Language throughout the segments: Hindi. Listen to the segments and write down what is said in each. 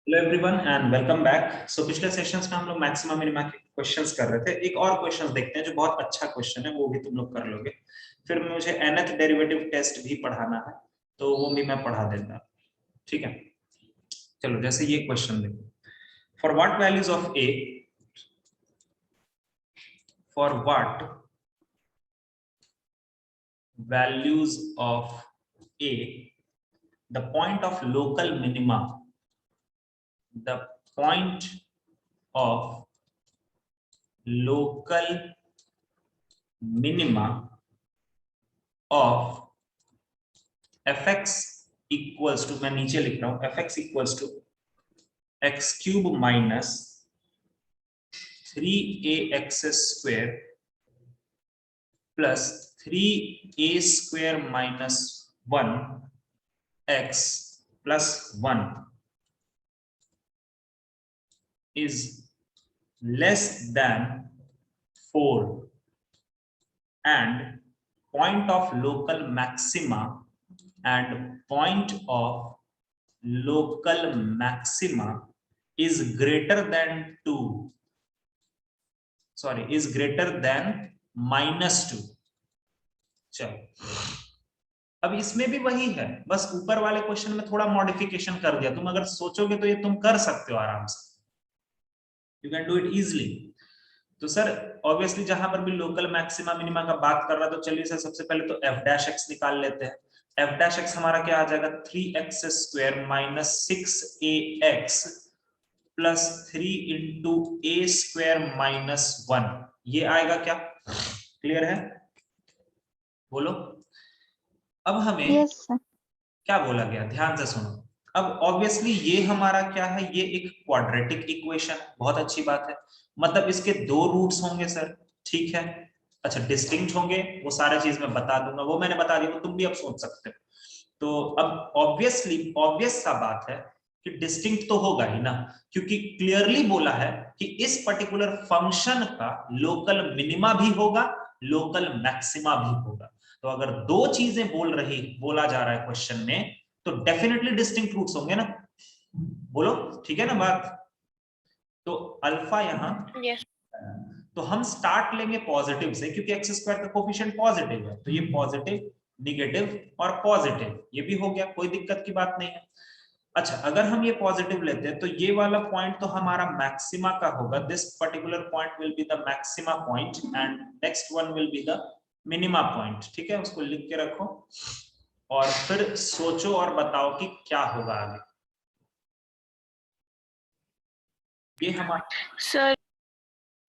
Hello everyone and welcome back. So पिछले सेशंस में हम लोग मैक्सिमा मिनिमा के क्वेश्चंस कर रहे थे। एक और क्वेश्चंस देखते हैं जो बहुत अच्छा क्वेश्चन है, वो भी तुम लोग कर लोगे। फिर मुझे nth डेरिवेटिव टेस्ट भी पढ़ाना है, तो वो भी मैं पढ़ा देता। ठीक है, चलो जैसे ये क्वेश्चन देखो। For what values of a, for what values of a the point of local minima, the point of local minima of fx equals to, मैं नीचे लिख रहा हूं, fx equals to x cube minus 3ax square plus 3a square minus 1x plus 1 is less than 4 and point of local maxima and point of local maxima is greater than 2, sorry, is greater than -2। चलो अब इसमें भी वही है, बस ऊपर वाले क्वेश्चन में थोड़ा मॉडिफिकेशन कर दिया। तुम अगर सोचोगे तो ये तुम कर सकते हो आराम से, you can do it easily. तो सर ऑब्वियसली जहां पर भी लोकल मैक्सिमा मिनिमा का बात कर रहा है, तो चलिए सर सबसे पहले तो f डैश x निकाल लेते हैं। f डैश x हमारा क्या आ जाएगा, 3x square minus 6ax plus 3 into A square minus 1, ये आएगा क्या? क्लियर है? बोलो। अब हमें क्या बोला गया, ध्यान से सुनो। अब ऑब्वियसली ये हमारा क्या है, ये एक क्वाड्रेटिक इक्वेशन, बहुत अच्छी बात है। मतलब इसके दो रूट्स होंगे सर, ठीक है। अच्छा, डिस्टिंक्ट होंगे, वो सारे चीज मैं बता दूंगा, वो मैंने बता दिया, वो तुम भी अब सोच सकते हो। तो अब ऑब्वियसली ऑब्वियस सा बात है कि डिस्टिंक्ट तो होगा ही ना, क्योंकि क्लियरली बोला है कि इस पर्टिकुलर फंक्शन का लोकल मिनिमा भी होगा, लोकल मैक्सिमा भी होगा। तो अगर दो चीजें बोला जा रहा है क्वेश्चन में, तो डेफिनेटली डिस्टिंक्ट रूट्स होंगे ना। बोलो, ठीक है ना बात? तो अल्फा यहां तो हम स्टार्ट लेंगे पॉजिटिव से, क्योंकि एक्स स्क्वायर का कोफिशिएंट पॉजिटिव है, तो ये पॉजिटिव, निगेटिव और पॉजिटिव, ये भी हो गया, कोई दिक्कत की बात नहीं है। अच्छा, अगर हम ये पॉजिटिव लेते हैं तो ये वाला पॉइंट तो हमारा मैक्सिमा का होगा। This particular point will be the maxima point and next one will be the minima point. ठीक है, उसको लिख के रखो और फिर सोचो और बताओ कि क्या होगा आगे। ये हमारा सर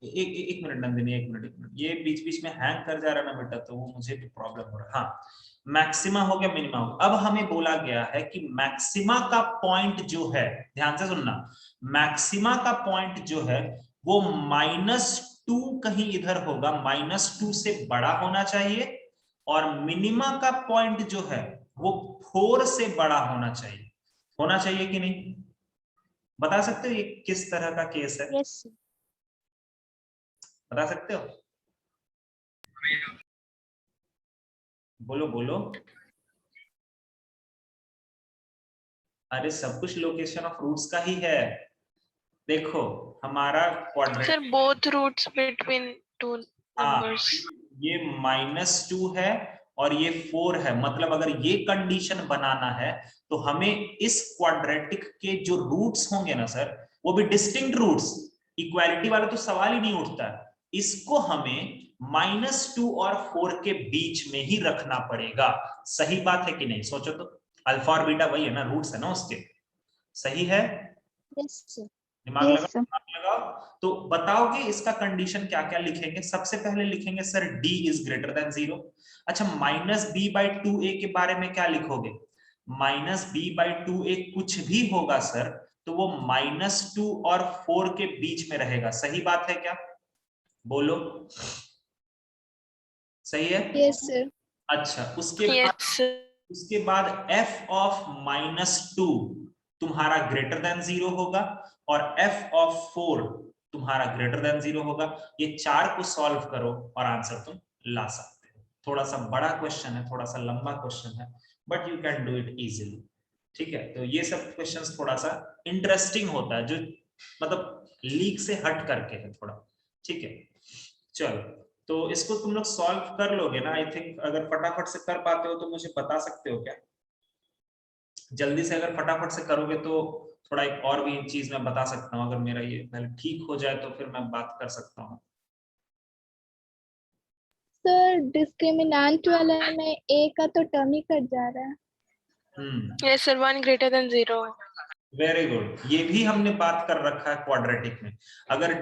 एक मिनट नंदिनी, एक मिनट, ये बीच बीच में हैंग कर जा रहा है ना बेटा, तो वो मुझे भी प्रॉब्लम हो रहा है। हाँ, मैक्सिमा हो गया, मिनिमा हो गया। अब हमें बोला गया है कि मैक्सिमा का पॉइंट जो है, ध्यान से सुनना, मैक्सिमा का पॉइंट जो है वो -2 कहीं इधर होगा, -2 से बड़ा होना चाहिए, और मिनिमा का पॉइंट जो है वो 4 से बड़ा होना चाहिए। होना चाहिए कि नहीं, बता सकते हो ये किस तरह का केस है? यस बता सकते हो? बोलो बोलो। अरे सब कुछ लोकेशन ऑफ रूट्स का ही है। देखो हमारा quadratic, sir both roots between two numbers. ये -2 है और ये 4 है। मतलब अगर ये कंडीशन बनाना है तो हमें इस क्वाड्रेटिक के जो रूट्स होंगे ना सर, वो भी डिस्टिंक्ट रूट्स, इक्वालिटी वाला तो सवाल ही नहीं उठता। इसको हमें -2 और 4 के बीच में ही रखना पड़ेगा। सही बात है कि नहीं, सोचो तो। अल्फा और बीटा वही है ना, रूट्स है ना उसके। सही है? यस दिमाग लगाओ। तो बताओगे इसका कंडीशन क्या क्या लिखेंगे? सबसे पहले लिखेंगे sir d is greater than 0। अच्छा, -b/2a के बारे में क्या लिखोगे? -b/2a कुछ भी होगा सर, तो वो -2 और 4 के बीच में रहेगा। सही बात है क्या? बोलो, सही है? यस सर अच्छा, यस उसके बाद f ऑफ -2 तुम्हारा ग्रेटर देन 0 होगा, और f ऑफ 4 तुम्हारा ग्रेटर देन 0 होगा। ये चार को सॉल्व करो और आंसर तुम ला सकते हो। थोड़ा सा बड़ा क्वेश्चन है, थोड़ा सा लंबा क्वेश्चन है, but you can do it easily. ठीक है, तो ये सब क्वेश्चंस थोड़ा सा इंटरेस्टिंग होता है, जो मतलब लीक से हट करके है थोड़ा। ठीक है, चलो, तो इसको तुम लोग सॉल्व कर लोगे ना? आई थिंक अगर फटाफट से कर पाते हो तो मुझे बता सकते हो क्या? जल्दी से अगर फटाफट से करोगे तो थोड़ा एक और भी चीज मैं बता सकता हूँ, अगर मेरा ये पहले ठीक हो जाए तो फिर मैं बात कर सकता हूँ। सर डिस्क्रिमिनेंट वाला में ए का तो टर्म ही कट जा रहा है। Yes sir, 1 greater than 0. Very good, ये भी हमने बात कर रखा है क्वाड्रेटिक में। अगर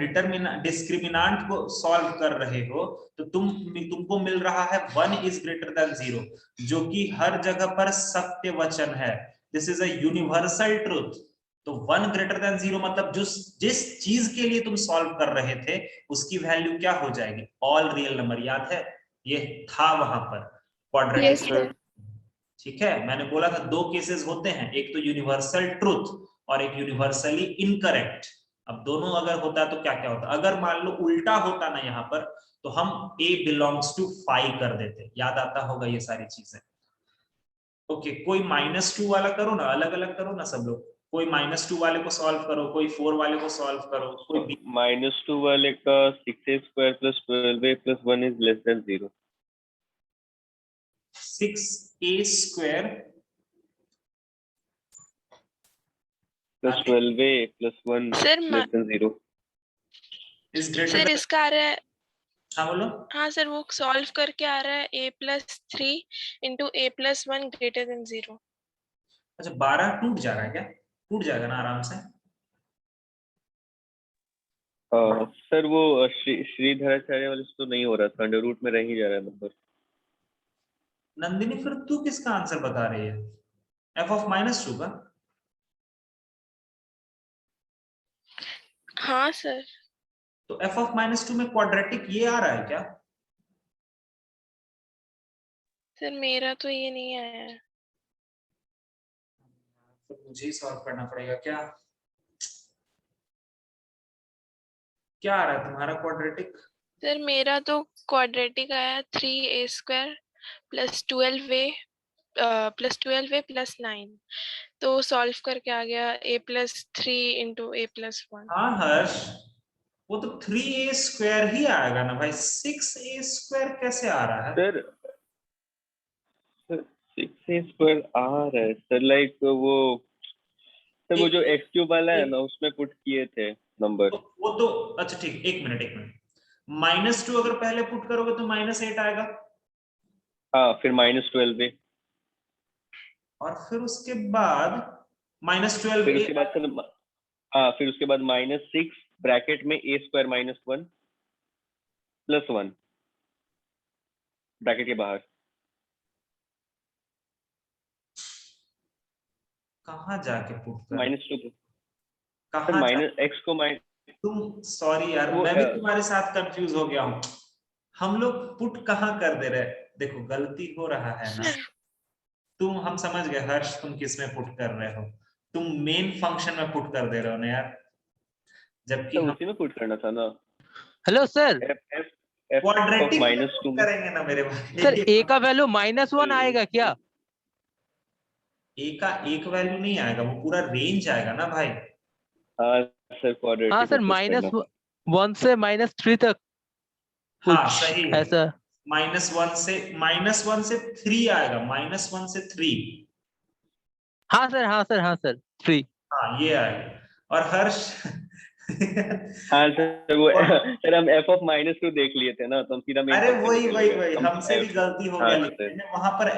डिस्क्रिमिनांट को सॉल्व कर रहे हो तो तुमको मिल रहा है 1 इज ग्रेटर देन 0, जो कि हर जगह पर सत्य वचन है। This is a universal truth. तो 1 ग्रेटर देन 0 मतलब जिस चीज के लिए तुम सॉल्व कर रहे थे उसकी वैल्यू क्या हो जाएगी? All real number. याद है, ये था वहां पर क्वाड्रेटिक। Yes, sir. ठीक है, मैंने बोला था दो केसेस होते हैं, एक तो यूनिवर्सल ट्रूथ और एक यूनिवर्सली इनकरेक्ट। अब दोनों अगर होता है तो क्या क्या होता? अगर मान लो उल्टा होता ना यहाँ पर, तो हम A बिलोंग्स टू फाइव कर देते। याद आता होगा ये सारी चीजें। ओके, कोई -2 वाला करो ना, अलग अलग करो ना सब लोग। कोई -2 वाले को सॉल्व करो, कोई 4 वाले को सॉल्व करो, कोई -2 वाले का 6a² + 12a + 1 is less than 0। 6a² + 12a + 1 Sir, less than 0 is greater sir than. इसका आ रहा है, हाँ बोलो। हाँ सर वो सॉल्व करके आ रहा है a + 3 × a + 1 greater than 0. अच्छा, 12 टूट जा रहा है क्या? टूट जाएगा ना आराम से? सर वो श्रीधराचार्य वाले से तो नहीं हो रहा था, अंडर रूट में रह ही जा रहा है नंबर। नंदिनी, फिर तू किसका आंसर बता रही है? f(-2) का? हाँ सर। तो f(-2) में क्वाड्रेटिक ये आ रहा है क्या? सर मेरा तो ये नहीं आया है। तो मुझे ही सॉल्व करना पड़ेगा क्या? क्या आ रहा है तुम्हारा क्वाड्रेटिक? सर मेरा तो क्वाड्रेटिक आया 3a² + 12a + 9, तो सॉल्व करके आ गया a + 3 × a + 1। हाँ हर्ष, वो तो 3a² ही आएगा ना भाई, 6a² कैसे आ रहा है? सर 6a² आ रहा है सर, लाइक वो सर वो जो x³ वाला है ना उसमें पुट किए थे नंबर। वो तो अच्छा ठीक, एक मिनट एक मिनट। -2 अगर पहले पुट करोगे तो -8 आएगा, हाँ फिर -12a, और फिर उसके बाद -12 फिर उसके बाद सर हाँ फिर उसके बाद -6 ब्रैकेट में a² - 1 + 1 ब्रैकेट के बाहर। कहाँ जाके पुट कर? -2 कहाँ सर जाके? x को तुम सॉरी यार, वो मैं भी तुम्हारे साथ कंफ्यूज हो गया हूँ। हम लोग पुट कहाँ कर दे रहे? देखो गलती हो रहा है ना। हम समझ गए हर्ष, तुम किस में पुट कर रहे हो। तुम मेन फंक्शन में पुट कर दे रहे हो ना यार, जबकि तो हम उसी में पुट करना था ना। Hello sir. f of quadratic -2 में करेंगे ना मेरे भाई। सर ए का वैल्यू -1 आएगा क्या? ए का एक वैल्यू नहीं आएगा, वो पूरा रेंज आएगा ना भाई। हाँ सर हाँ क्वाड्रेटिक सर, में पुट करना था। -1 से -3 तक हाँ कुछ सही है, ऐसा। -1 से 3 आएगा, -1 से 3। हाँ सर, हाँ सर, हाँ सर, 3। हाँ ये आएगा। और हर्ष हाँ सर वो सर हम f of -2 देख लिए थे ना, तो हम सीधा मेन अरे फंक्शन में वही चले वही गए वही हम। हमसे भी गलती हो हाँ गया सर लिखने में। वहां पर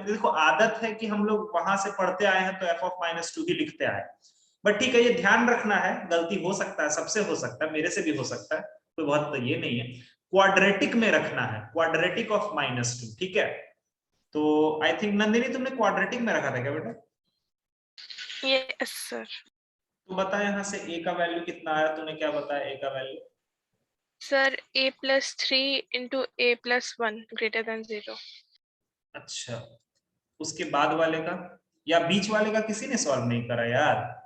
देखो आदत है कि हम लोग वहां से पढ़ते आए हैं तो f(-2) ही लिखते आए। बट ठीक है, ये ध्यान रखना है, गलती हो सकता है, सबसे हो सकता है, मेरे से भी हो सकता है, कोई बहुत तो ये नहीं है। क्वाड्रेटिक में रखना है, क्वाड्रेटिक ऑफ -2, ठीक है? तो आई थिंक नंदिनी तुमने क्वाड्रेटिक में रखा था क्या बेटा? Yes sir. तो बता यहाँ से a का वैल्यू कितना आया, तूने क्या बताया a का value? Sir a + 3 × a + 1 greater than 0। अच्छा, उसके बाद वाले का या बीच वाले का किसी ने सॉल्व नहीं करा यार?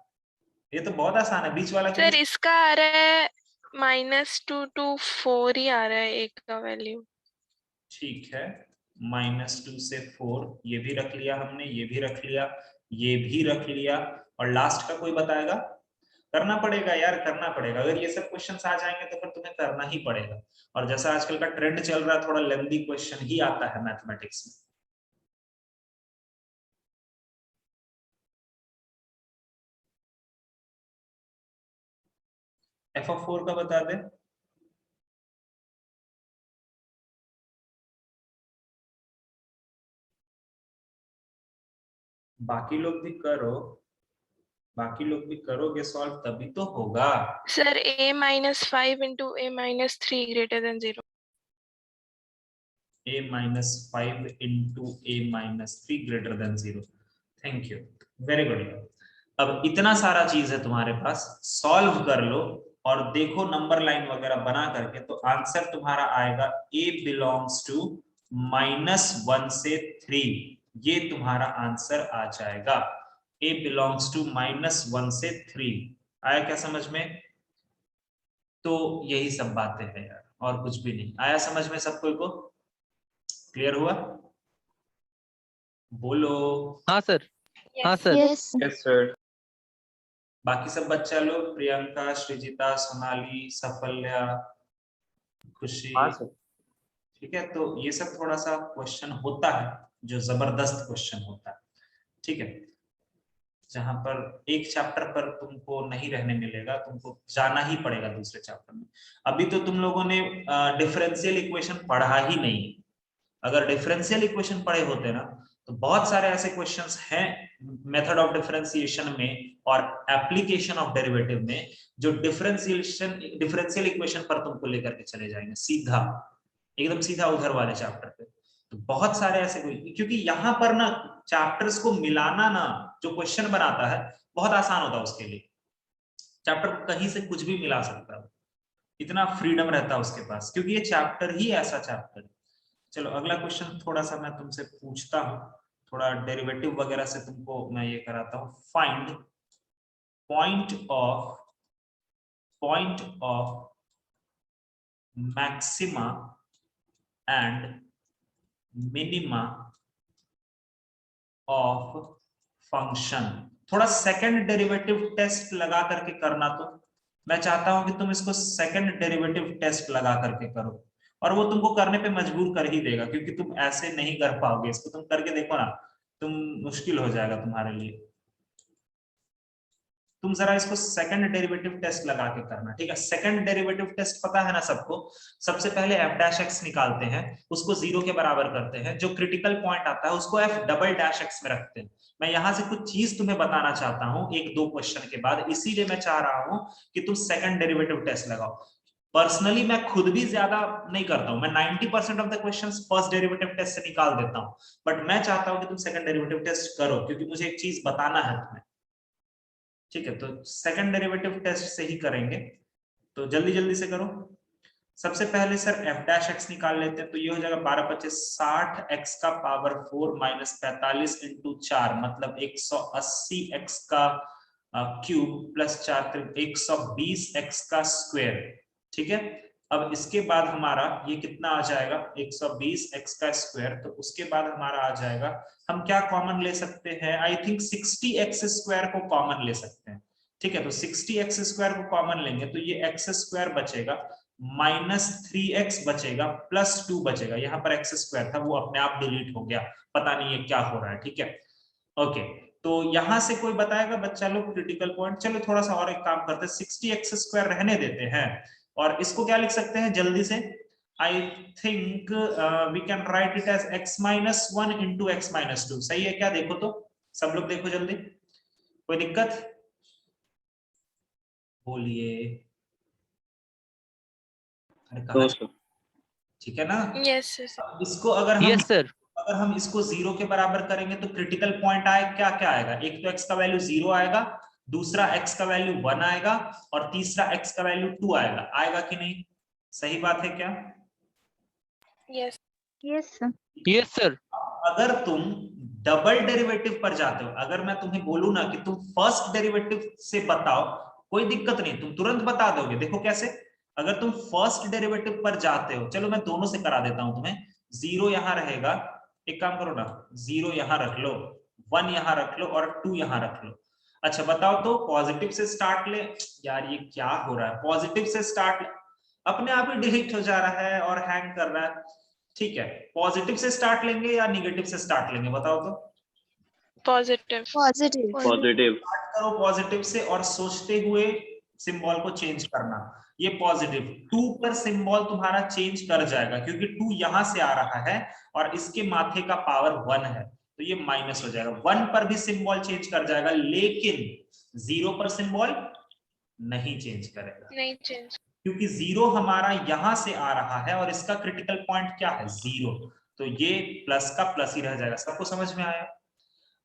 ये तो बहुत आसान है, बीच वाला सर किसी। इसका आ रहा है -2 to 4 ही आ रहा है एक का वैल्यू। ठीक है, -2 से 4 ये भी रख लिया हमने, ये भी रख लिया। ये भी रख लिया, और लास्ट का कोई बताएगा? करना पड़ेगा यार, करना पड़ेगा। अगर ये सब क्वेश्चंस आ जाएंगे तो फिर तुम्हें करना ही पड़ेगा। और जैसा आजकल का ट्रेंड चल रहा है, थोड़ा लेंथी क्वेश्चन ही आता है मैथमेटिक्स में। f(4) का बता दे। बाकी लोग भी करो, बाकी लोग भी करोगे सॉल्व तभी तो होगा। Sir, a minus 5 into a minus 3 greater than 0. a minus 5 into a minus 3 greater than 0। Thank you, very good. अब इतना सारा चीज है तुम्हारे पास, सॉल्व कर लो और देखो नंबर लाइन वगैरह बना करके, तो आंसर तुम्हारा आएगा a बिलोंग्स टू -1 से 3। ये तुम्हारा आंसर आ जाएगा, a बिलोंग्स टू -1 से 3। आया क्या समझ में? तो यही सब बातें हैं यार, और कुछ भी नहीं। आया समझ में सब कोई को? क्लियर हुआ? बोलो। हाँ सर, हाँ Yes. Sir. Yes yes sir. बाकी सब बच्चा लोग, प्रियंका, सृजिता, सोनाली, सफल्या, खुशी, हाँ सर। ठीक है। तो ये सब थोड़ा सा क्वेश्चन होता है जो जबरदस्त क्वेश्चन होता है, ठीक है, जहां पर एक चैप्टर पर तुमको नहीं रहने मिलेगा, तुमको जाना ही पड़ेगा दूसरे चैप्टर में। अभी तो तुम लोगों ने डिफरेंशियल इक्वेशन पढ़ा ही नहीं। अगर डिफरेंशियल इक्वेशन पढ़े होते ना, तो बहुत सारे ऐसे क्वेश्चंस हैं मेथड ऑफ डिफरेंशिएशन में और एप्लीकेशन ऑफ डेरिवेटिव में, जो डिफरेंशियल इक्वेशन पर तुमको लेकर के चले जाएंगे सीधा, एकदम सीधा उधर वाले चैप्टर पे। तो बहुत सारे ऐसे, क्योंकि यहाँ पर ना चैप्टर्स को मिलाना ना, जो क्वेश्चन बनाता है बहुत आसान होता है उसके लिए। चैप्टर कहीं से कुछ भी मिला सकता है, इतना फ्रीडम रहता है उसके पास, क्योंकि ये चैप्टर ही ऐसा चैप्टर है। चलो अगला क्वेश्चन थोड़ा सा मैं तुमसे पूछता हूँ, थोड़ा डेरिवेटिव वगैरह से तुमको मैं ये कराता हूँ। Find point of maxima and minima of function. थोड़ा सेकंड डेरिवेटिव टेस्ट लगा करके करना। तो मैं चाहता हूं कि तुम इसको सेकंड डेरिवेटिव टेस्ट लगा करके करो, और वो तुमको करने पे मजबूर कर ही देगा, क्योंकि तुम ऐसे नहीं कर पाओगे। इसको तुम करके देखो ना, तुम मुश्किल हो जाएगा तुम्हारे लिए। तुम जरा इसको सेकंड डेरिवेटिव टेस्ट लगा के करना, ठीक है। सेकंड डेरिवेटिव टेस्ट पता है ना सबको? सबसे पहले f'(x) निकालते हैं, उसको 0 के बराबर करते हैं, जो क्रिटिकल पॉइंट आता है उसको f'(x) में रखते हैं। मैं यहां से कुछ चीज तुम्हें बताना चाहता हूं एक दो क्वेश्चन के बाद, इसीलिए मैं चाह रहा हूं कि तुम सेकंड डेरिवेटिव टेस्ट लगाओ। पर्सनली मैं खुद भी ज्यादा नहीं करता हूं, मैं 90% of the questions first derivative test से निकाल देता हूं, बट मैं चाहता हूं कि तुम सेकंड डेरिवेटिव टेस्ट करो, क्योंकि मुझे एक चीज बताना है तुम्हें, ठीक है। तो सेकंड डेरिवेटिव टेस्ट से ही करेंगे, तो जल्दी जल्दी से करो। सबसे पहले सर f'(x) निकाल लेते हैं, तो ये हो जाएगा 12×25 60 x का पावर 4 माइनस 45 इंटू 4, मतलब 180 x का क्यूब प्लस 4 120 x का स्क्वायर, ठीक है। अब इसके बाद हमारा ये कितना आ जाएगा, 120 x का स्क्वायर। तो उसके बाद हमारा आ जाएगा, हम क्या कॉमन ले सकते हैं, आई थिंक 60 x स्क्वायर को कॉमन ले सकते हैं, ठीक है। तो 60 x स्क्वायर को कॉमन लेंगे तो ये x स्क्वायर बचेगा, -3x बचेगा, +2 बचेगा। यहाँ पर x स्क्वायर था वो अपने आप डिलीट हो गया, पता नहीं ये क्या हो रहा है, ठीक है। ओके, तो यहां से कोई बताएगा बच्चा लोग क्रिटिकल पॉइंट? चलो थोड़ा सा और एक काम करते हैं, 60x स्क्वायर रहने देते हैं, और इसको क्या लिख सकते हैं जल्दी से? I think we can write it as x-1 into x-2। सही है क्या? देखो तो सब लोग देखो जल्दी, कोई दिक्कत? बोलिए। ठीक है ना? Yes, yes. इसको अगर यस सर। हम इसको 0 के बराबर करेंगे तो क्रिटिकल पॉइंट आएगा, क्या क्या आएगा? एक तो x का वैल्यू 0 आएगा, दूसरा x का वैल्यू 1 आएगा, और तीसरा x का वैल्यू 2 आएगा। आएगा कि नहीं? सही बात है क्या? Yes. Yes sir. Yes sir. अगर तुम डबल डेरिवेटिव पर जाते हो, अगर मैं तुम्हें बोलूं ना कि तुम फर्स्ट डेरिवेटिव से बताओ, कोई दिक्कत नहीं, तुम तुरंत बता दोगे। देखो कैसे, अगर तुम फर्स्ट डेरिवेटिव पर जाते हो, चलो मैं दोनों से करा देता हूं तुम्हें। 0 यहां रहेगा, एक काम करो ना, 0 यहां रख लो, 1 यहाँ रख लो और 2 यहाँ रख लो। अच्छा बताओ तो पॉजिटिव से स्टार्ट ले, यार ये क्या हो रहा है, पॉजिटिव से स्टार्ट अपने आप ही डिलीट हो जा रहा है और हैंग कर रहा है। ठीक है, पॉजिटिव से स्टार्ट लेंगे या निगेटिव से स्टार्ट लेंगे बताओ तो। Positive positive positive. स्टार्ट करो पॉजिटिव से और सोचते हुए सिंबल को चेंज करना। ये पॉजिटिव 2 पर सिंबल तुम्हारा चेंज कर जाएगा क्योंकि 2 यहां से आ रहा है और इसके माथे का पावर 1 है तो ये माइनस हो जाएगा। 1 पर भी सिंबल चेंज कर जाएगा लेकिन 0 पर सिंबल नहीं चेंज करेगा, नहीं चेंज, क्योंकि 0 हमारा यहां से आ रहा है और इसका क्रिटिकल पॉइंट क्या है 0, तो ये प्लस का प्लस ही रह जाएगा। सबको समझ में आया?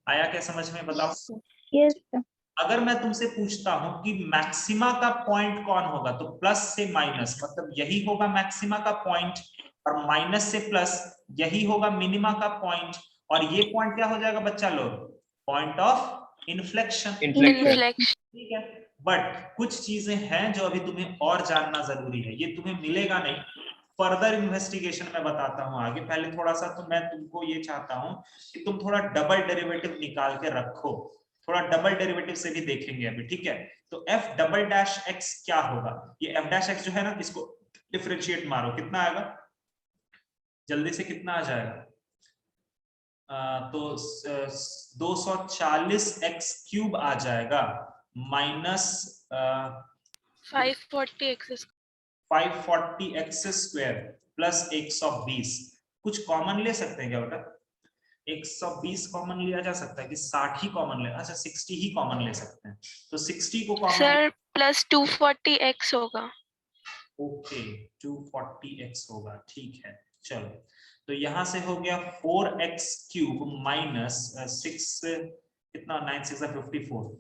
आया क्या समझ में बताओ? Yes sir. अगर मैं तुमसे पूछता हूं कि मैक्सिमा का पॉइंट कौन होगा तो प्लस से माइनस मतलब यही होगा मैक्सिमा का पॉइंट और माइनस से प्लस यही होगा मिनिमा का पॉइंट और ये पॉइंट क्या हो जाएगा बच्चा लोग? Point of inflection. इन्फ्लेक्शन। ठीक है, बट कुछ चीजें हैं जो अभी तुम्हें और जानना जरूरी है, ये तुम्हें मिलेगा नहीं, फर्दर इन्वेस्टिगेशन में बताता हूं आगे। पहले थोड़ा सा तो मैं तुमको ये चाहता हूं कि तुम थोड़ा डबल डेरिवेटिव निकाल के रखो, थोड़ा डबल डेरिवेटिव से भी देखेंगे अभी। ठीक है, तो f डबल डैश x क्या होगा? ये f डैश x जो है ना, इसको डिफरेंशिएट मारो, कितना आएगा जल्दी से, कितना आ जाएगा? तो 240x क्यूब आ जाएगा माइनस 540x स्क्वायर प्लस 120। कुछ कॉमन ले सकते हैं क्या बेटा? 120 कॉमन लिया जा सकता है कि 60 ही कॉमन ले? अच्छा 60 ही कॉमन ले सकते हैं, तो 60 को कॉमन सर प्लस 240x होगा। ओके 240x होगा, ठीक है। चलो तो यहां से हो गया 4x क्यूब माइनस 6 कितना 9 6 54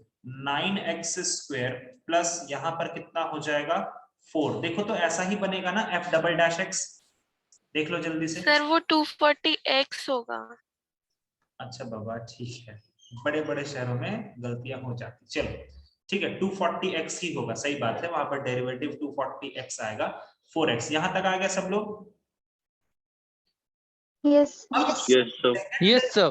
9x स्क्वायर प्लस यहां पर कितना हो जाएगा 4। देखो तो ऐसा ही बनेगा ना f डबल डैश x, देख लो जल्दी से। सर वो 240x होगा। अच्छा बाबा ठीक है, बड़े बड़े शहरों में गलतियां हो जाती। चलो ठीक है 240x ही होगा, सही बात है, वहां पर डेरिवेटिव 240x आएगा। 4x यहां तक आ गया सब लोग? Yes yes sir. Yes sir.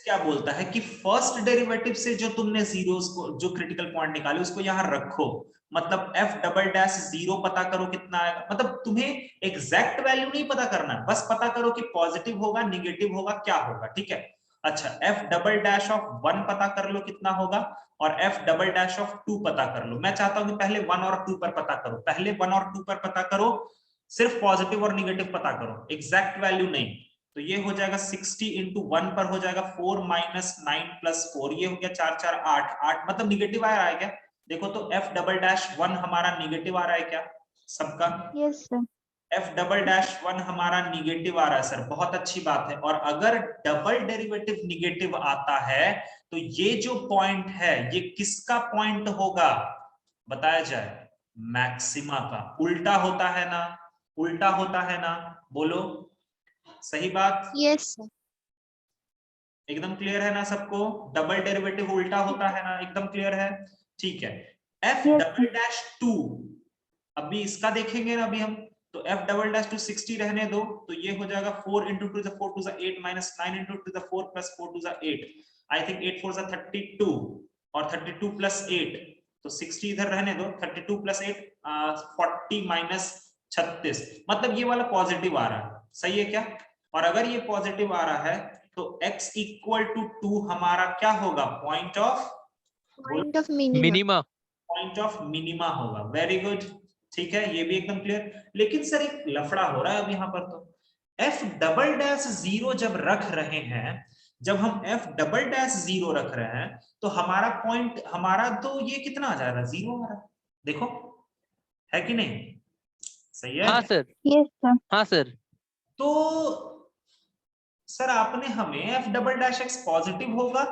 क्या बोलता है कि फर्स्ट डेरिवेटिव से जो तुमने जीरोस को जो क्रिटिकल पॉइंट निकाले उसको यहां रखो, मतलब f डबल डैश 0 पता करो कितना आएगा। मतलब तुम्हें एग्जैक्ट वैल्यू नहीं पता करना, बस पता करो कि पॉजिटिव होगा निगेटिव होगा क्या होगा। ठीक है, अच्छा f डबल डैश ऑफ 1 पता कर लो कितना होगा और f डबल डैश ऑफ 2 पता कर लो। मैं चाहता हूं कि पहले 1 और 2 पर पता करो, पहले 1 और 2 पर पता करो, सिर्फ पॉजिटिव और निगेटिव पता करो, एग्जैक्ट वैल्यू नहीं। तो ये हो जाएगा 60 इंटू 1 पर हो जाएगा 4 माइनस 9 प्लस 4, ये हो गया 4 4 8 8, मतलब निगेटिव आ रहा है क्या? देखो तो f डबल डैश 1 हमारा निगेटिव आ रहा है क्या सबका? Yes sir. f double dash 1 हमारा निगेटिव आ रहा है सर, बहुत अच्छी बात है। और अगर डबल डेरिवेटिव निगेटिव आता है तो ये जो पॉइंट है ये किसका पॉइंट होगा बताया जाए? मैक्सिमा का। उल्टा होता है ना, उल्टा होता है ना, बोलो सही बात? Yes sir. एकदम क्लियर है ना सबको? डबल डेरिवेटिव उल्टा होता है ना, एकदम क्लियर है? ठीक है, f डबल डैश 2 अभी इसका देखेंगे ना अभी हम, तो f डबल डैश 2 60 रहने दो, तो ये हो जाएगा 4 into 2 to the 4 to the 8 minus 9 into 2 to the 4 plus 4 to the 8, I think 8 4 is 32 और 32 plus 8, तो 60 इधर रहने दो, 32 plus 8 40 minus 36, मतलब ये वाला पॉजिटिव आ रहा है, सही है क्या? और अगर ये पॉजिटिव आ रहा है तो x इक्वल टू 2 हमारा क्या होगा? Point of minima. Point of minima होगा। वेरी गुड, ठीक है, ये भी एकदम क्लियर। लेकिन सर एक लफड़ा हो रहा है अब यहाँ पर, तो f डबल डैश 0 जब रख रहे हैं, जब हम f डबल डैश 0 रख रहे हैं तो हमारा पॉइंट, हमारा तो ये कितना आ जाएगा? 0 आ रहा है, देखो है कि नहीं? सही है? हाँ सर। Yes sir. हाँ सर। तो सर आपने हमें f double dash x positive होगा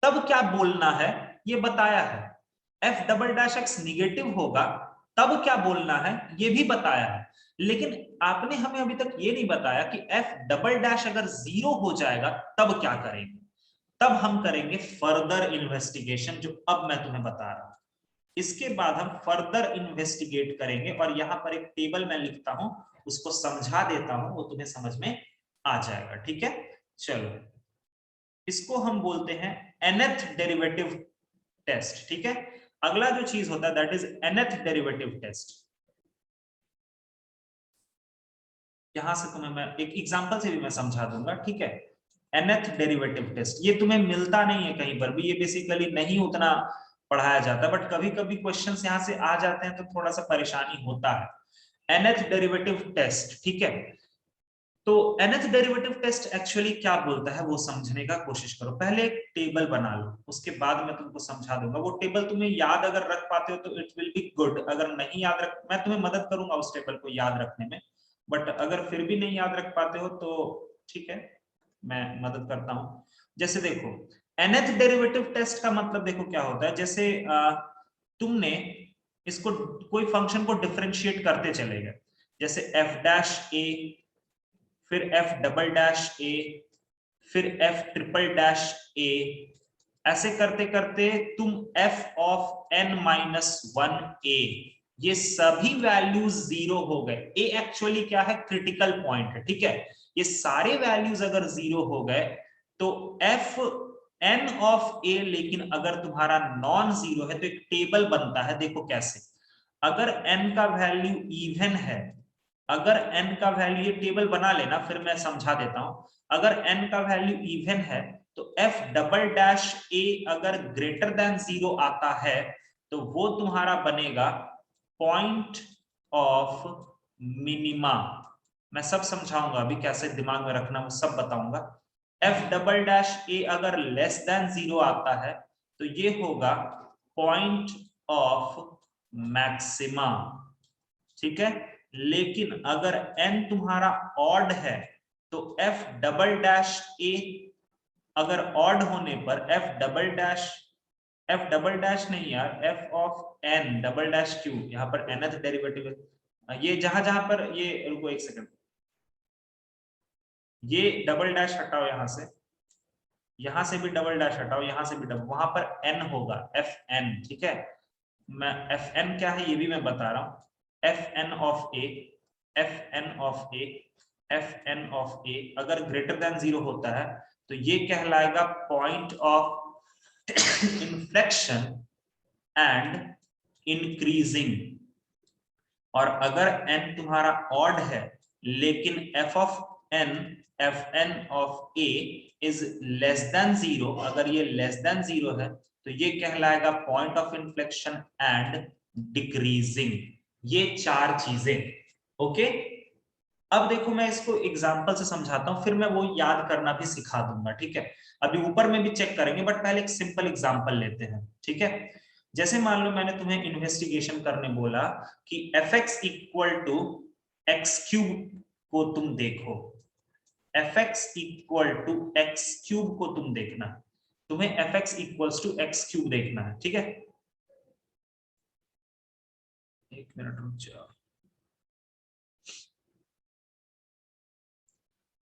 तब क्या बोलना है ये बताया है, f double dash x negative होगा तब क्या बोलना है ये भी बताया है, लेकिन आपने हमें अभी तक ये नहीं बताया कि f डबल डैश अगर 0 हो जाएगा तब क्या करेंगे। तब हम करेंगे फर्दर इन्वेस्टिगेशन, जो अब मैं तुम्हें बता रहा हूं। इसके बाद हम फर्दर इन्वेस्टिगेट करेंगे और यहां पर एक टेबल मैं लिखता हूं, उसको समझा देता हूं, वो तुम्हें समझ में आ जाएगा। ठीक है, चलो इसको हम बोलते हैं nth डेरिवेटिव टेस्ट, ठीक है। अगला जो चीज होता है that is nth derivative test. यहां से तुम्हें मैं एक एग्जांपल से भी मैं समझा दूंगा, ठीक है। nth डेरिवेटिव टेस्ट ये तुम्हें मिलता नहीं है कहीं पर भी, ये बेसिकली नहीं उतना पढ़ाया जाता, बट कभी कभी क्वेश्चंस यहां से आ जाते हैं तो थोड़ा सा परेशानी होता है। nth डेरिवेटिव टेस्ट, ठीक है। तो nth डेरिवेटिव टेस्ट एक्चुअली क्या बोलता है वो समझने का कोशिश करो। पहले एक टेबल बना लो, उसके बाद मैं तुमको समझा दूंगा। वो टेबल तुम्हें याद अगर रख पाते हो तो इट विल बी गुड, अगर नहीं याद रख, मैं तुम्हें मदद करूंगा उस टेबल को याद रखने में, बट अगर फिर भी नहीं याद रख पाते हो तो ठीक है, मैं मदद करता हूं। जैसे देखो nth डेरिवेटिव टेस्ट का मतलब देखो क्या होता है। जैसे तुमने इसको कोई फंक्शन को डिफरेंशिएट करते चले गए, जैसे f डैश a, फिर f डबल डैश a, फिर f ट्रिपल डैश a, ऐसे करते करते तुम f of n minus 1a, ये सभी वैल्यूज 0 हो गए। a एक्चुअली क्या है, क्रिटिकल पॉइंट है, ठीक है। ये सारे वैल्यूज अगर 0 हो गए तो f n ऑफ a, लेकिन अगर तुम्हारा नॉन जीरो है तो एक टेबल बनता है। देखो कैसे, अगर n का वैल्यू इवन है, अगर n का वैल्यू, ये टेबल बना लेना फिर मैं समझा देता हूं। अगर n का वैल्यू इवन है तो f डबल डैश a अगर ग्रेटर देन 0 आता है तो वो तुम्हारा बनेगा पॉइंट ऑफ मिनिमा। मैं सब समझाऊंगा अभी, कैसे दिमाग में रखना वो सब बताऊंगा। f डबल डैश a अगर लेस देन 0 आता है तो ये होगा पॉइंट ऑफ मैक्सिमा, ठीक है। लेकिन अगर n तुम्हारा ऑड है तो f डबल डैश a अगर ऑड होने पर f डबल डैश नहीं यार, f of n double dash Q, यहाँ पर nth डेरिवेटिव है, ये जहां जहां पर ये, रुको एक सेकंड, ये डबल डैश हटाओ, यहां से भी डबल डैश हटाओ, यहां से भी डबल, वहां पर n होगा fn, ठीक है। मैं fn क्या है ये भी मैं बता रहा हूं। fn of a, fn of a, fn of a अगर ग्रेटर देन 0 होता है तो ये कहलाएगा point of inflection and increasing. और अगर n तुम्हारा ऑड है लेकिन f of n, fn of a is less than 0, अगर ये लेस देन 0 है तो ये कहलाएगा point of inflection and decreasing. ये चार चीजें, ओके। अब देखो मैं इसको एग्जांपल से समझाता हूं, फिर मैं वो याद करना भी सिखा दूंगा, ठीक है। अभी ऊपर में भी चेक करेंगे बट पहले एक सिंपल एग्जांपल लेते हैं, ठीक है। जैसे मान लो मैंने तुम्हें इन्वेस्टिगेशन करने बोला कि fx equal to x cube को तुम देखो, fx equal to x cube को तुम देखना, तुम्हें fx equals to x cube देखना है, ठीक है। एक मिनट रुक जाओ,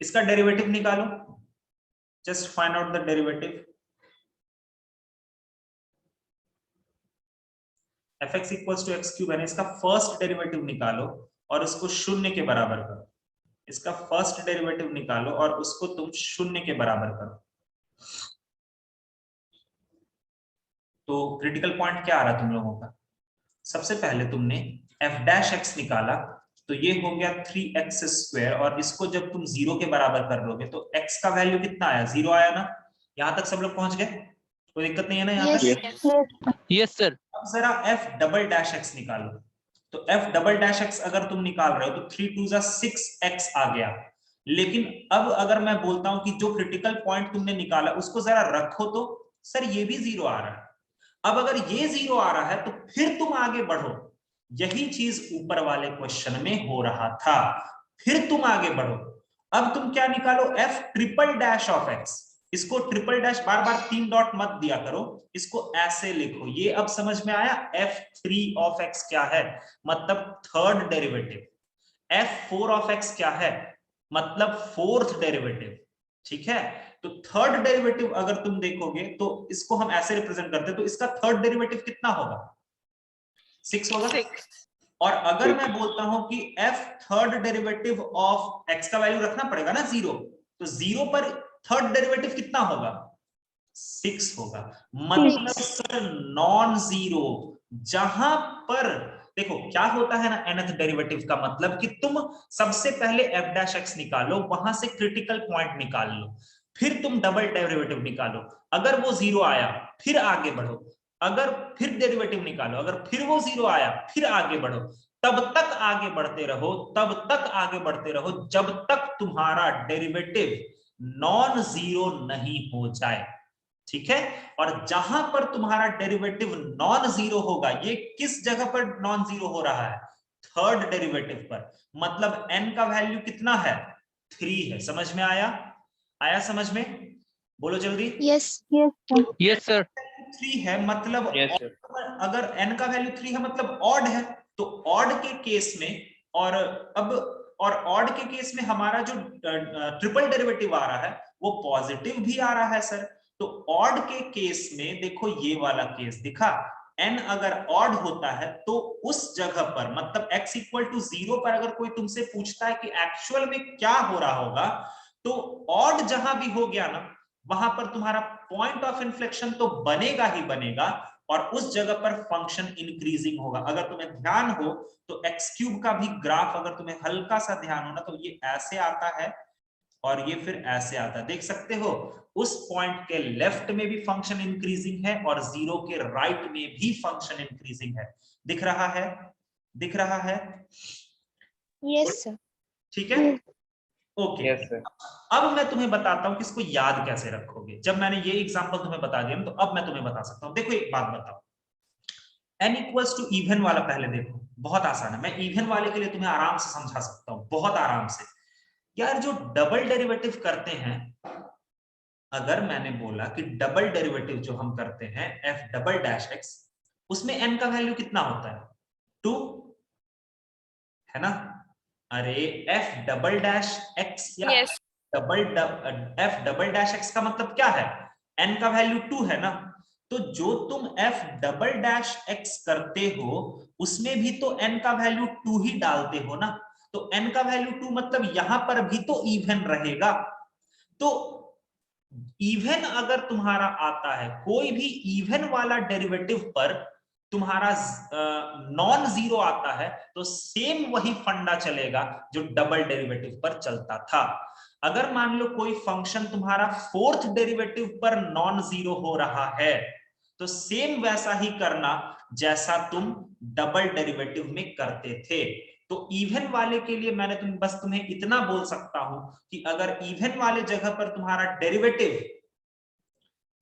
इसका डेरिवेटिव निकालो, just find out the derivative. fx equals to x cube है ना, इसका फर्स्ट डेरिवेटिव निकालो और उसको शून्य के बराबर करो। इसका फर्स्ट डेरिवेटिव निकालो और उसको तुम शून्य के बराबर करो। तो क्रिटिकल पॉइंट क्या आ रहा तुम लोगों का, सबसे पहले तुमने f डैश x निकाला तो ये हो गया 3x स्क्वायर, और इसको जब तुम 0 के बराबर कर लोगे तो x का वैल्यू कितना आया, 0 आया ना। यहां तक सब लोग पहुंच गए, कोई दिक्कत नहीं है ना यहाँ तक? Yes sir. अब जरा f डबल डैश x निकालो, तो f डबल डैश x अगर तुम निकाल रहे हो तो 3 2 जा 6x आ गया। लेकिन अब अगर मैं बोलता हूं कि जो क्रिटिकल पॉइंट तुमने निकाला उसको जरा रखो तो सर ये भी 0 आ रहा है। अब अगर ये 0 आ रहा है तो फिर तुम आगे बढ़ो, यही चीज ऊपर वाले क्वेश्चन में हो रहा था। फिर तुम आगे बढ़ो, अब तुम क्या निकालो, f triple dash of x। इसको ट्रिपल डैश बार बार 3 डॉट मत दिया करो, इसको ऐसे लिखो। ये अब समझ में आया f3 ऑफ x क्या है, मतलब third derivative. f4 of x क्या है, मतलब फोर्थ डेरिवेटिव, ठीक है। तो थर्ड डेरिवेटिव अगर तुम देखोगे तो इसको हम ऐसे रिप्रेजेंट करते हैं, तो इसका थर्ड डेरिवेटिव कितना होगा, 6 होगा। 6। और अगर मैं बोलता हूं कि f third derivative of x का वैल्यू रखना पड़ेगा ना 0, तो 0 पर थर्ड डेरिवेटिव कितना होगा, 6 होगा। मतलब सर नॉन जीरो, जहां पर देखो क्या होता है ना, nth डेरिवेटिव का मतलब कि तुम सबसे पहले f डैश x निकालो, वहां से क्रिटिकल पॉइंट निकाल लो, फिर तुम डबल डेरिवेटिव निकालो, अगर वो जीरो आया फिर आगे बढ़ो, अगर फिर डेरिवेटिव निकालो, अगर फिर वो जीरो आया फिर आगे बढ़ो, तब तक आगे बढ़ते रहो, तब तक आगे बढ़ते रहो जब तक तुम्हारा डेरिवेटिव नॉन जीरो नहीं हो जाए। ठीक है, और जहां पर तुम्हारा डेरिवेटिव नॉन जीरो होगा, ये किस जगह पर नॉन जीरो हो रहा है, थर्ड डेरिवेटिव पर, मतलब n का वैल्यू कितना है, 3 है। समझ में आया? आया समझ में? बोलो जल्दी। Yes yes Yes, sir. 3 है मतलब Yes, sir. अगर n का वैल्यू 3 है मतलब ऑड है, तो ऑड के केस में, और ऑड के केस में हमारा जो ट्रिपल डेरिवेटिव आ रहा है वो पॉजिटिव भी आ रहा है सर। तो ऑड के केस में देखो ये वाला केस दिखा, n अगर ऑड होता है तो उस जगह पर, मतलब x इक्वल टू 0 पर अगर कोई तुमसे पूछता है कि एक्चुअल में क्या हो रहा होगा, तो ऑड जहां भी हो गया ना, वहां पर तुम्हारा पॉइंट ऑफ इन्फ्लेक्शन तो बनेगा ही बनेगा, और उस जगह पर फंक्शन इंक्रीजिंग होगा। अगर तुम्हें ध्यान हो तो एक्स क्यूब का भी ग्राफ अगर तुम्हें हल्का सा ध्यान हो ना, तो ये ऐसे आता है और ये फिर ऐसे आता है, देख सकते हो। उस पॉइंट के लेफ्ट में भी फंक्शन इंक्रीजिंग है और जीरो के राइट में भी फंक्शन इंक्रीजिंग है। दिख रहा है? दिख रहा है? Yes sir. ठीक है, ओके। Yes, sir. अब मैं तुम्हें बताता हूं कि इसको याद कैसे रखोगे। जब मैंने ये एग्जांपल तुम्हें बता दिया तो अब मैं तुम्हें बता सकता हूं। देखो एक बात बताओ, n इक्वल्स टू इवन वाला पहले देखो, बहुत आसान है, मैं इवन वाले के लिए तुम्हें आराम से समझा सकता हूं, बहुत आराम से। यार जो डबल डेरिवेटिव करते हैं, अगर मैंने बोला कि डबल डेरिवेटिव जो हम करते हैं f डबल डैश x, उसमें n का वैल्यू कितना होता है, 2 है ना? अरे f डबल डैश x या Yes. f double dash x का मतलब क्या है, n का वैल्यू 2 है ना? तो जो तुम f डबल डैश x करते हो उसमें भी तो n का वैल्यू 2 ही डालते हो ना, तो n का वैल्यू 2 मतलब यहां पर भी तो इवन रहेगा। तो इवन अगर तुम्हारा आता है, कोई भी इवन वाला डेरिवेटिव पर तुम्हारा नॉन जीरो आता है, तो सेम वही फंडा चलेगा जो डबल डेरिवेटिव पर चलता था। अगर मान लो कोई फंक्शन तुम्हारा फोर्थ डेरिवेटिव पर नॉन जीरो हो रहा है, तो सेम वैसा ही करना जैसा तुम डबल डेरिवेटिव में करते थे। तो इवन वाले के लिए मैंने बस तुम्हें इतना बोल सकता हूं कि अगर इवन वाले जगह पर तुम्हारा डेरिवेटिव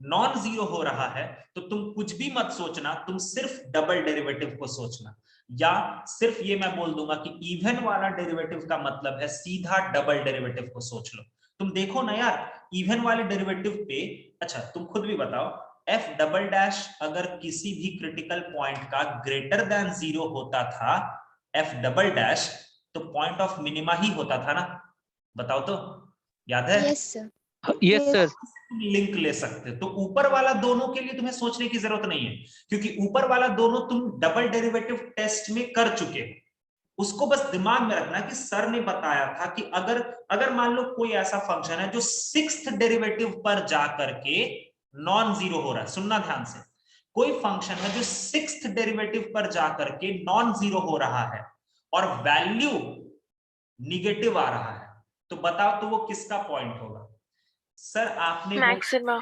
नॉन जीरो हो रहा है, तो तुम कुछ भी मत सोचना, तुम सिर्फ डबल डेरिवेटिव को सोचना, या सिर्फ ये मैं बोल दूंगा कि इवन वाला डेरिवेटिव का मतलब है सीधा डबल डेरिवेटिव को सोच लो। तुम देखो ना यार, इवन वाले डेरिवेटिव पे, अच्छा तुम खुद भी बताओ, f डबल डैश अगर किसी भी क्रिटिकल पॉइंट का ग्रेटर देन जीरो होता था, f डबल डैश, तो पॉइंट ऑफ मिनिमा ही होता था ना? बताओ तो, याद है? Yes sir. Yes, sir. Link ले सकते हो। तो ऊपर वाला दोनों के लिए तुम्हें सोचने की जरूरत नहीं है, क्योंकि ऊपर वाला दोनों तुम डबल डेरिवेटिव टेस्ट में कर चुके हो। उसको बस दिमाग में रखना कि सर ने बताया था कि अगर मान लो कोई ऐसा फंक्शन है जो सिक्स्थ डेरिवेटिव पर जाकर के नॉन जीरो हो रहा है, सुनना ध्यान से, कोई फंक्शन है जो सिक्स्थ डेरिवेटिव पर जाकर के नॉन जीरो हो रहा है और वैल्यू निगेटिव आ रहा है, तो बताओ तो वो किसका पॉइंट होगा? सर आपने Maxima.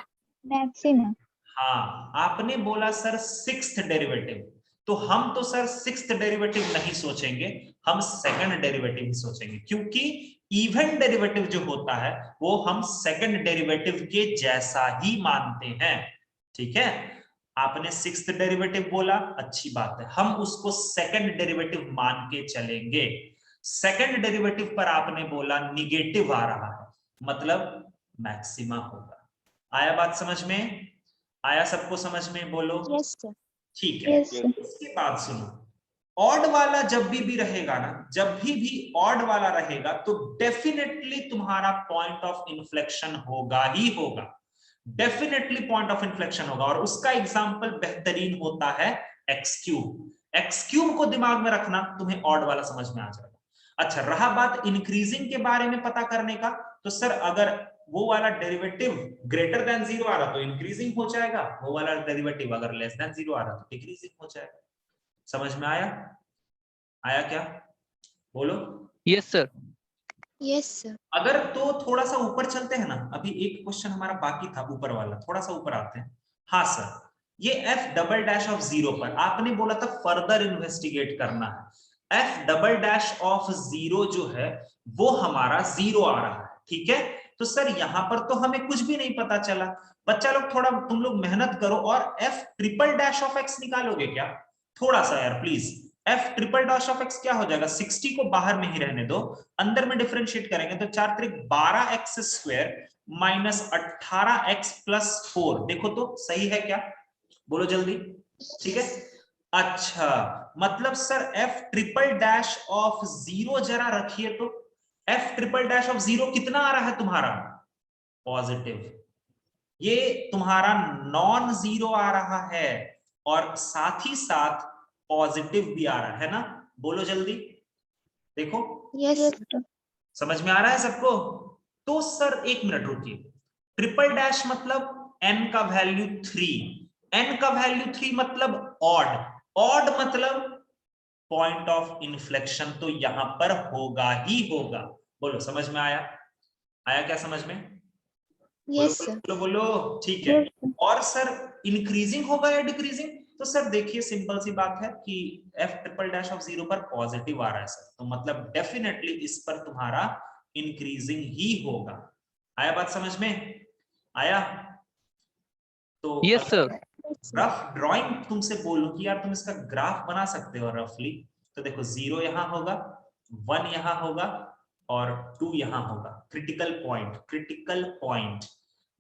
मैक्सिमम। हाँ, आपने बोला सर सिक्स्थ डेरिवेटिव, तो हम तो सर सिक्स्थ डेरिवेटिव नहीं सोचेंगे, हम सेकंड डेरिवेटिव ही सोचेंगे, क्योंकि इवन डेरिवेटिव जो होता है वो हम सेकंड डेरिवेटिव के जैसा ही मानते हैं। ठीक है, आपने सिक्स्थ डेरिवेटिव बोला, अच्छी बात है, हम उसको सेकंड डेरिवेटिव मान के चलेंगे। सेकंड डेरिवेटिव पर आपने बोला निगेटिव आ रहा है, मतलब मैक्सिमा होगा। आया बात समझ में? आया सबको समझ में? बोलो। Yes sir. ठीक है, यस सर। इसके बाद सुनो, ऑड वाला जब भी रहेगा ना, जब भी ऑड वाला रहेगा, तो डेफिनेटली तुम्हारा पॉइंट ऑफ इन्फ्लेक्शन होगा ही होगा, डेफिनेटली पॉइंट ऑफ इन्फ्लेक्शन होगा। और उसका एग्जांपल बेहतरीन होता है एक्स क्यूब। एक्स क्यूब को दिमाग में रखना, तुम्हें ऑड वाला समझ में आ जाएगा। अच्छा, रहा बात इंक्रीजिंग के बारे में पता करने का, तो सर अगर वो वाला डेरिवेटिव ग्रेटर देन 0 आ रहा तो इंक्रीजिंग हो जाएगा, वो वाला डेरिवेटिव अगर लेस देन 0 आ रहा तो डिक्रीजिंग हो जाएगा। समझ में आया? आया क्या? बोलो। Yes sir. Yes sir. अगर तो थोड़ा सा ऊपर चलते हैं ना, अभी एक क्वेश्चन हमारा बाकी था ऊपर वाला, थोड़ा सा ऊपर आते हैं। हाँ सर, ये f डबल डैश ऑफ 0 पर आपने बोला था फर्दर इन्वेस्टिगेट करना है। f डबल डैश ऑफ 0 जो है वो हमारा 0 आ रहा है, ठीक है। तो सर यहां पर तो हमें कुछ भी नहीं पता चला। बच्चा लोग थोड़ा तुम लोग मेहनत करो और f triple dash of x निकालोगे क्या? थोड़ा सा यार please. f triple dash of x क्या हो जाएगा? 60 को बाहर में ही रहने दो, अंदर में डिफरेंशिएट करेंगे तो 4 त्रिक 12x square minus 18x plus 4। देखो तो सही है क्या? बोलो जल्दी। ठीक है। अच्छा, मतलब sir f triple dash of 0 जरा रखिए तो f ट्रिपल डैश ऑफ 0 कितना आ रहा है तुम्हारा? पॉजिटिव। ये तुम्हारा नॉन जीरो आ रहा है और साथ ही साथ पॉजिटिव भी आ रहा है ना? बोलो जल्दी। देखो यस समझ में आ रहा है सबको? तो सर एक मिनट रुकिए, ट्रिपल डैश मतलब n का वैल्यू 3, n का वैल्यू 3 मतलब ऑड, ऑड मतलब पॉइंट ऑफ इन्फ्लेक्शन तो यहां पर होगा ही होगा। बोलो समझ में आया? आया क्या समझ में? यस बोलो सर। बोलो बोलो। ठीक है। और सर इंक्रीजिंग होगा या डिक्रीजिंग? तो सर देखिए सिंपल सी बात है कि f ट्रिपल डैश ऑफ 0 पर पॉजिटिव आ रहा है सर, तो मतलब डेफिनेटली इस पर तुम्हारा इंक्रीजिंग ही होगा। आया बात समझ में? आया? तो Yes sir. रफ ड्राइंग तुमसे बोलूं कि यार तुम इसका ग्राफ बना सकते हो रफली, तो देखो 0 यहां होगा, 1 यहां होगा और 2 यहां होगा। Critical point, critical point.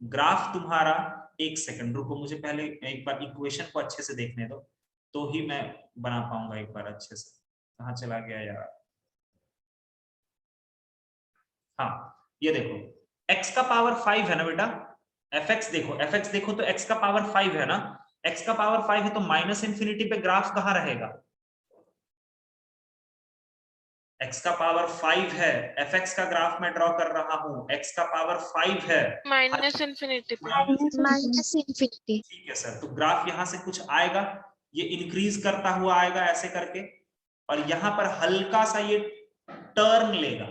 Graph तुम्हारा, एक सेकंड रुको, मुझे पहले एक बार इक्वेशन को अच्छे से देखने दो तो ही मैं बना पाऊंगा एक बार अच्छे से। कहां चला गया यार? हाँ ये देखो, x का पावर 5 है ना बेटा, fx देखो, fx देखो तो x का पावर 5 है ना, x का पावर 5 है तो माइनस इंफिनिटी पे ग्राफ कहां रहेगा? x का पावर 5 है, fx का ग्राफ मैं ड्रॉ कर रहा हूं, x का पावर 5 है, माइनस इन्फिनिटी पे। Minus infinity. ठीक है सर। तो ग्राफ यहां से कुछ आएगा, ये इंक्रीज करता हुआ आएगा ऐसे करके, और यहां पर हल्का सा ये टर्न लेगा,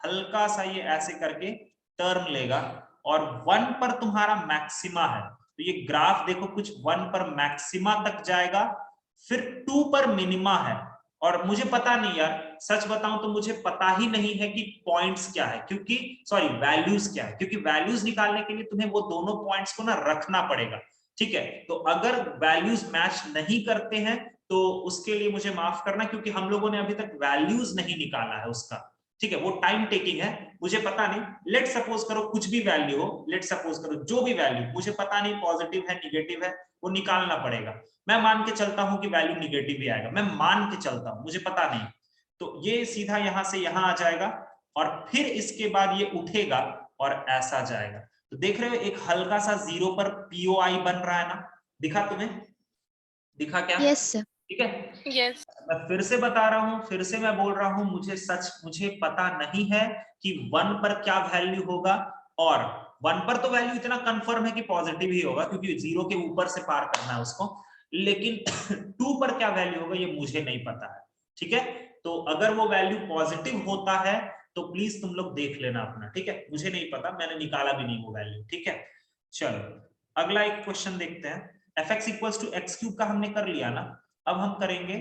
हल्का सा ये ऐसे करके टर्न लेगा, और 1 पर तुम्हारा मैक्सिमा है, तो ये ग्राफ देखो कुछ 1 पर मैक्सिमा तक जाएगा, फिर 2 पर मिनिमा है। और मुझे पता नहीं यार, सच बताऊं तो मुझे पता ही नहीं है कि पॉइंट्स क्या है, क्योंकि सॉरी वैल्यूज क्या है, क्योंकि वैल्यूज निकालने के लिए तुम्हें वो दोनों पॉइंट्स को ना रखना पड़ेगा। ठीक है, तो अगर वैल्यूज मैच नहीं करते हैं तो उसके लिए मुझे माफ करना, क्योंकि हम लोगों ने अभी तक वैल्यूज नहीं निकाला है उसका। ठीक है, वो टाइम टेकिंग है, मुझे पता नहीं। लेट सपोज करो कुछ भी वैल्यू हो, लेट सपोज करो जो भी वैल्यू, मुझे पता नहीं पॉजिटिव है निगेटिव है, वो निकालना पड़ेगा। मैं मान के चलता हूं कि वैल्यू निगेटिव ही आएगा, मैं मान के चलता हूं, मुझे पता नहीं। तो ये सीधा यहां से यहां आ जाएगा और फिर इसके बाद ये उठेगा और ऐसा जाएगा। तो देख रहे हो एक हल्का सा 0 पर पीओआई बन रहा है ना? दिखा तुम्हें? दिखा क्या? Yes sir. ठीक है। यस। मैं फिर से बता रहा हूं, फिर से मैं बोल रहा हूं, मुझे पता नहीं है कि 1 पर क्या वैल्यू होगा, और 1 पर तो वैल्यू इतना कंफर्म है कि पॉजिटिव ही होगा, क्योंकि 0 के ऊपर से पार करना है उसको, लेकिन 2 पर क्या वैल्यू होगा ये मुझे नहीं पता है। ठीक है, तो अगर वो वैल्यू पॉजिटिव होता है तो प्लीज तुम लोग देख लेना अपना। ठीक है, मुझे नहीं पता, मैंने निकाला भी नहीं वो वैल्यू। ठीक है, चलो अगला एक क्वेश्चन देखते हैं। fx equals to x cube का हमने कर लिया ना, अब हम करेंगे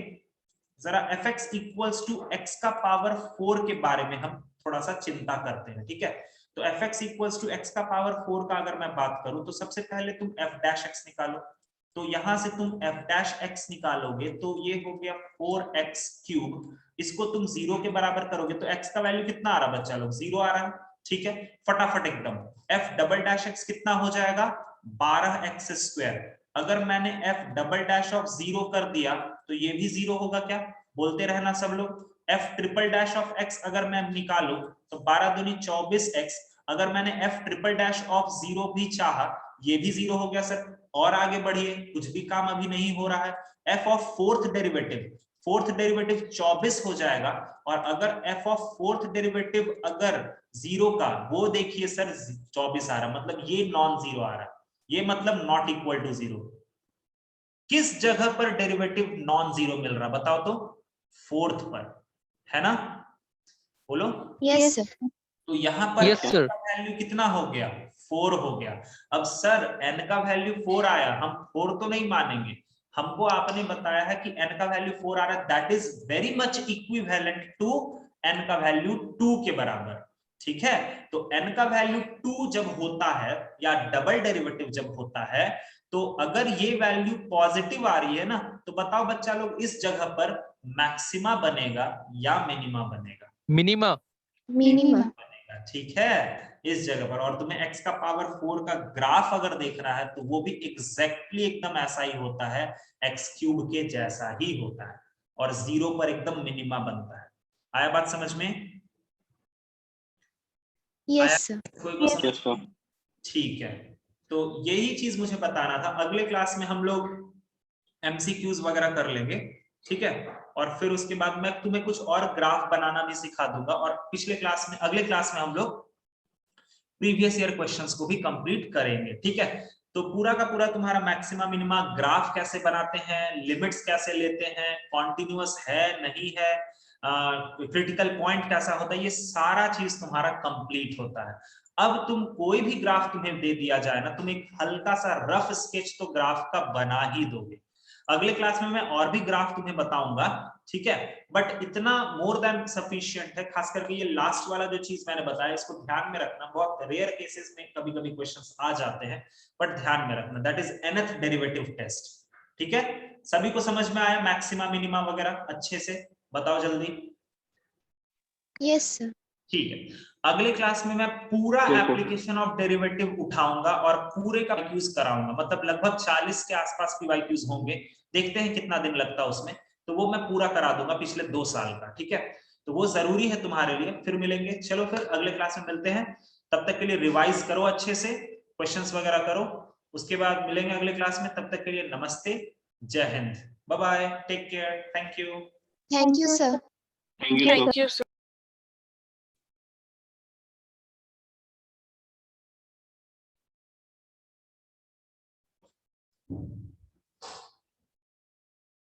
जरा fx इक्वल्स टू x का पावर 4 के बारे में हम थोड़ा सा चिंता करते हैं। ठीक है, तो fx इक्वल्स टू x का पावर 4 का अगर मैं बात करूं तो सबसे पहले तुम f डैश x निकालो, तो यहां से तुम f डैश x निकालोगे तो ये हो गया 4x क्यूब, इसको तुम 0 के बराबर करोगे तो x का वैल्यू कितना आ रहा है बच्चा लोग? 0 आ रहा है। ठीक है, फटाफट एकदम f डबल डैश x कितना हो जाएगा? 12x square. अगर मैंने f डबल डैश ऑफ 0 कर दिया तो ये भी 0 होगा क्या? बोलते रहना सब लोग। f triple dash of x अगर मैं निकालू तो 12 दूनी 24x, अगर मैंने f ट्रिपल डैश ऑफ 0 भी चाहा ये भी 0 हो गया सर। और आगे बढ़िए, कुछ भी काम अभी नहीं हो रहा है। f of fourth derivative, fourth derivative 24 हो जाएगा, और अगर f ऑफ फोर्थ डेरिवेटिव अगर 0 का, वो देखिए सर 24 आ रहा, मतलब ये नॉन जीरो आ रहा, ये मतलब नॉट इक्वल टू 0। किस जगह पर डेरिवेटिव नॉन जीरो मिल रहा बताओ तो? फोर्थ पर, है ना? बोलो। Yes sir. तो यहाँ पर Yes, n sir. का वैल्यू कितना हो गया? 4 हो गया। अब सर n का वैल्यू 4 आया, हम 4 तो नहीं मानेंगे, हमको आपने बताया है कि n का वैल्यू 4 आ रहा है, that is very much equivalent to n का वैल्यू 2 के बराबर, ठीक है? तो n का वैल्यू 2 जब होता है, या डबल डेरिवेटिव जब होता है, तो अगर ये वैल्यू पॉजिटिव आ रही है ना, तो बताओ बच्चा लोग इस जगह पर मैक्सिमा बनेगा या मिनिमा बनेगा? Minima. मिनिमा। बनेगा, ठीक है, इस जगह पर। और तुम्हें x का पावर 4 का ग्राफ अगर देख रहा है, तो वो भी एग्जैक्टली एकदम ऐसा ही होता है, x क्यूब के जैसा ही होता है, और 0 पर एकदम मिनिमा बनता है। आया बात समझ में? Yes sir. कोई को समझ Yes, sir. में? ठीक है, तो यही चीज मुझे बताना था। अगले क्लास में हम लोग एमसीक्यूज वगैरह कर लेंगे, ठीक है? और फिर उसके बाद मैं तुम्हें कुछ और ग्राफ बनाना भी सिखा दूंगा, और पिछले क्लास में, अगले क्लास में हम लोग प्रीवियस ईयर क्वेश्चंस को भी कंप्लीट करेंगे, ठीक है? तो पूरा का पूरा तुम्हारा मैक्सिमा मिनिमा ग्राफ कैसे बनाते हैं, लिमिट्स कैसे लेते हैं, कॉन्टिन्यूअस है नहीं है, क्रिटिकल पॉइंट कैसा होता है, ये सारा चीज तुम्हारा कंप्लीट होता है। अब तुम कोई भी ग्राफ तुम्हें दे दिया जाए ना, तुम एक हल्का सा रफ स्केच तो ग्राफ का बना ही दोगे। अगले क्लास में मैं और भी ग्राफ तुम्हें बताऊंगा, ठीक है? बट इतना मोर देन सफिशिएंट है, खास करके ये लास्ट वाला जो चीज मैंने बताया, इसको ध्यान में रखना। बहुत रेयर केसेस में कभी कभी क्वेश्चंस आ जाते हैं, बट ध्यान में रखना, that is nth derivative test, ठीक है? सभी को समझ में आया मैक्सिमा मिनिमा वगैरह अच्छे से? बताओ जल्दी। Yes sir. ठीक है, अगले क्लास में मैं पूरा बिल्कुल। एप्लीकेशन ऑफ डेरिवेटिव उठाऊंगा और पूरे का वाईक्यूज कराऊंगा, मतलब लगभग 40 के आसपास की वाईक्यूज होंगे, देखते हैं कितना दिन लगता है उसमें, तो वो मैं पूरा करा दूंगा पिछले 2 साल का, ठीक है? तो वो जरूरी है तुम्हारे लिए। फिर मिलेंगे, चलो फिर अगले क्लास में मिलते हैं, तब तक के लिए रिवाइज करो अच्छे से, क्वेश्चंस वगैरह करो, उसके बाद मिलेंगे अगले क्लास में। तब तक के लिए नमस्ते, जय Hind, bye bye, take care, thank you. Thank you sir. Thank you, sir. Thank you, sir.